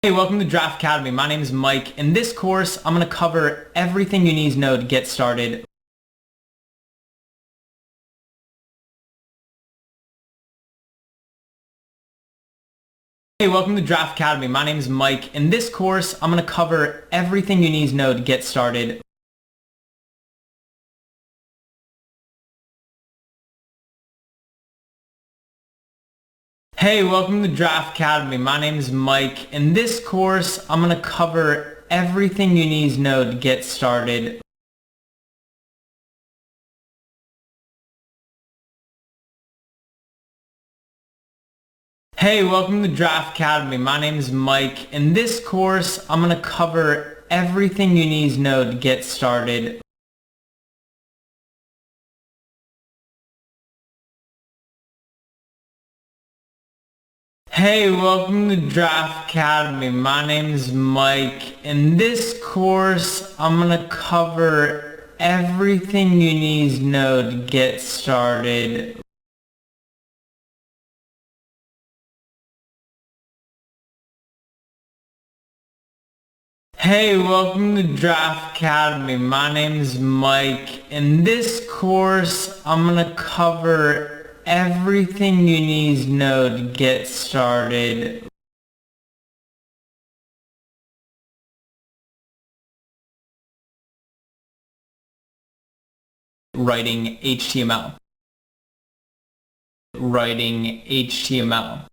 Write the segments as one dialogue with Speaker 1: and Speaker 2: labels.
Speaker 1: Hey, welcome to Draft Academy. My name is Mike. In this course, I'm going to cover everything you need to know to get started. Hey, welcome to Draft Academy. My name is Mike. In this course, I'm going to cover everything you need to know to get started. Hey, welcome to Draft Academy. My name is Mike. In this course, I'm going to cover everything you need to know to get started. Hey, welcome to Draft Academy. My name is Mike. In this course, I'm going to cover everything you need to know to get started. Hey, welcome to Draft Academy. My name is Mike. In this course, I'm going to cover everything you need to know to get started. Hey, welcome to Draft Academy. My name is Mike. In this course, I'm going to cover everything you need to know to get started. Writing HTML. Writing HTML.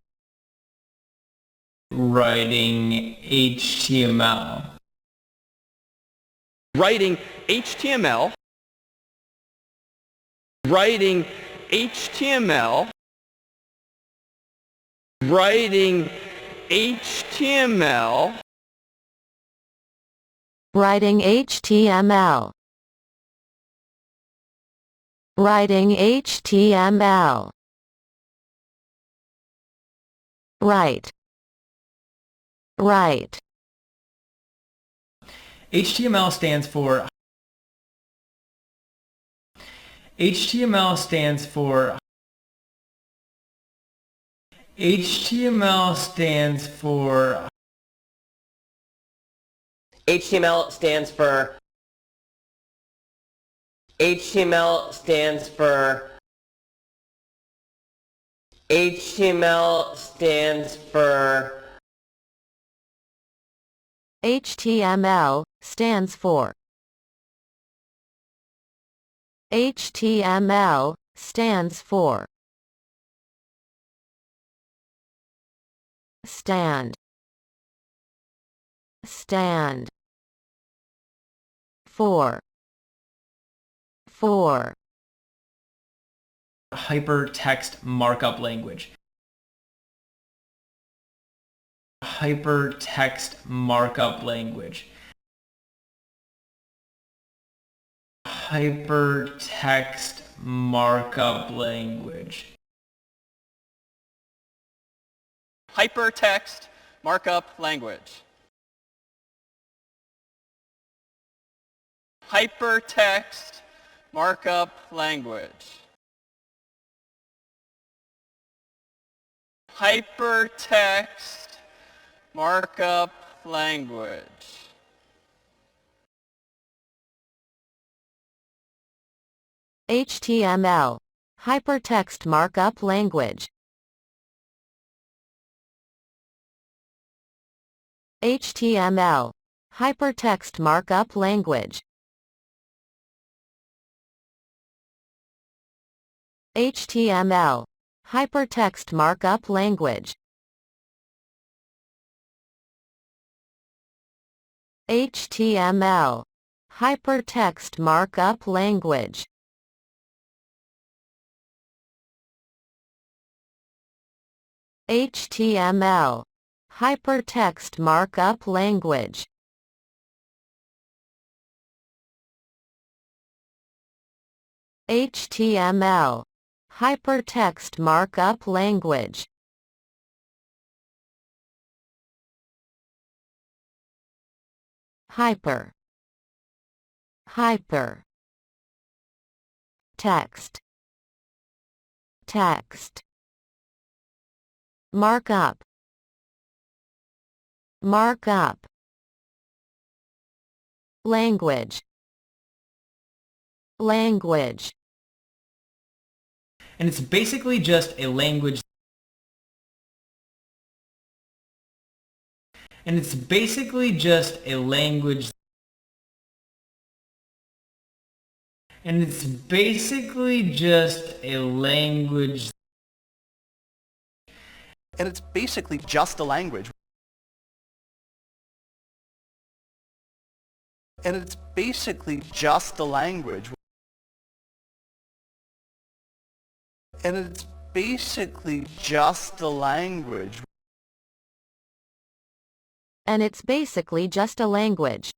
Speaker 1: Writing HTML.
Speaker 2: Writing HTML. Writing HTML. Writing HTML.
Speaker 3: Writing HTML. Writing HTML. Write. Write.
Speaker 1: HTML stands for HTML stands for HTML stands for
Speaker 4: HTML stands for HTML stands for HTML stands for
Speaker 3: HTML stands for HTML stands for stand. Stand. For.
Speaker 1: hypertext markup language. Hypertext markup language. Hypertext markup language.
Speaker 2: Hypertext markup language. Hypertext markup language. Hypertext markup language.
Speaker 3: HTML. Hypertext markup language. HTML. Hypertext markup language. HTML. Hypertext markup language. HTML. Hypertext markup language. HTML. Hypertext markup language. HTML. Hypertext markup language. Hyper. Text. Markup. Mark up. Language. Language.
Speaker 1: And it's basically just a language. And it's basically just a language. And it's basically just a language.
Speaker 5: And it's basically just a language. And it's basically just a language. And it's basically just a language.
Speaker 3: And it's basically just a language.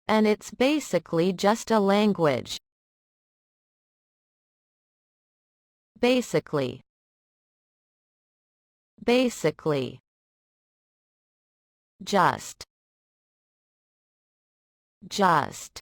Speaker 3: And it's basically just a language. Basically. Basically. Just. Just.